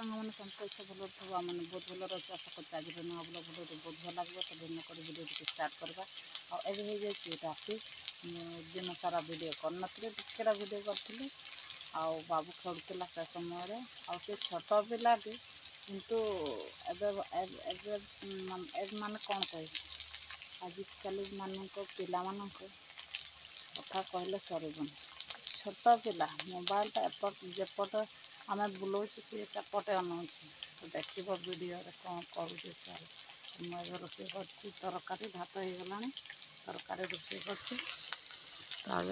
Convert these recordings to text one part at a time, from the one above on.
मैंने समस्त इच्छा भल थोड़ा मैंने बहुत भल अच्छे आशा करते आज नुआ ब्लॉग भिडियो बहुत भल लगे तो दिन कर भिडियो स्टार्ट करवा आए राति दिन सारा भिडियो करन टिकेटा भिडियो करी आउ बाबू खेलुला से समय आउ छोट पिलाटी किंतु मान कौन कह आजिकल मानक पिला मानक कथा कहले सरबन छोट पिला मोबाइल एपट जेपट आम बुलाऊ सी सेपटे अनाऊँ तो देख वीडियो कौन करुचे सर मुझे रोषे कर तरकारी भात हो गला तरकारी रोषे कर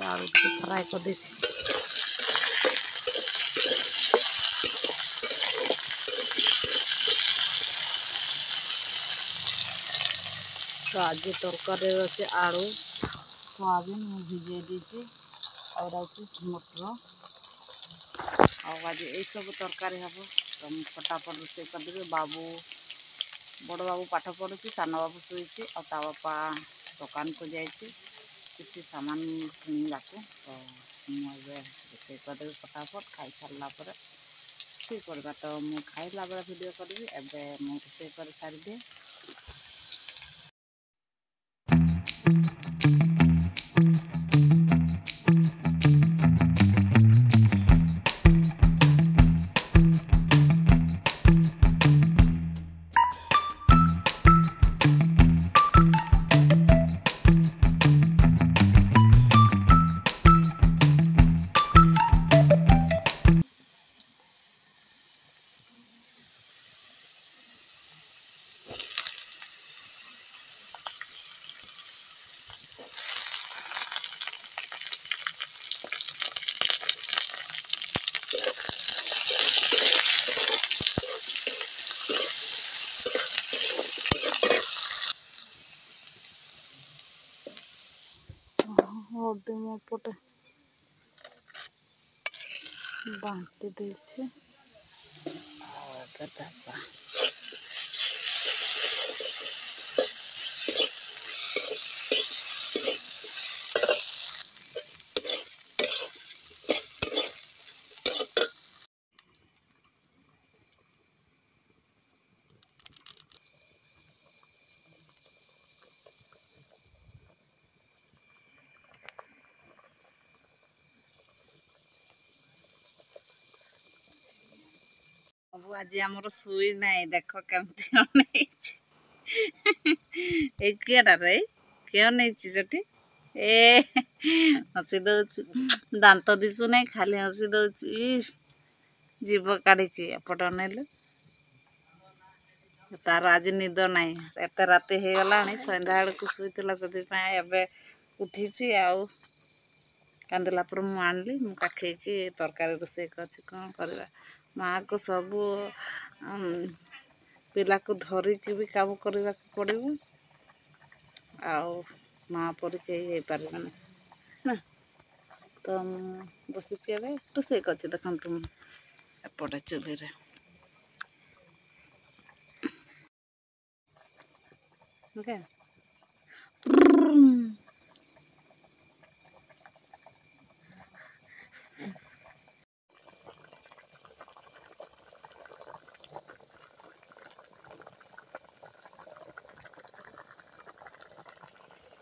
आलू फ्राए कर दे तो आज तरकारी अच्छे आलू सोयाबीन भिजे दीजिए और मटर आज यही सब तरकारी हम तो फटाफट रोषे करदेवी बाबू बड़ बाबू पाठ पढ़ुची सान बाबू शुई आ बापा दुकान को जाइए किसी सामान किणवा को तो मुझे रोषे करदेवी फटाफट खाई सारापर ठीक करवा तो मुझे खाइला बेला वीडियो करी एवं मुझे रोषे कर सारी दिए हल्दी मोपटे बांटी देछि अब आज आमर शुई ना देख केमती किएटा रे किए नहीं सेठी ए हसी दौच दांत दिशु नहीं खाली हसी दौच जीव काढ़ी एपट अनेलु तार आज निद ना एत राति हो गला सन्ध्या बेलू शुईला से उठी आउ कांदला पर मु आनली मु काखेकी तरकारी रोषे कर कौन करवा माँ को सब पिला को धरिकी भी काम करने पड़ो आउ माँ पर कहीं पारे ना तो बस रोषे कर देखु एपटे चूल्ही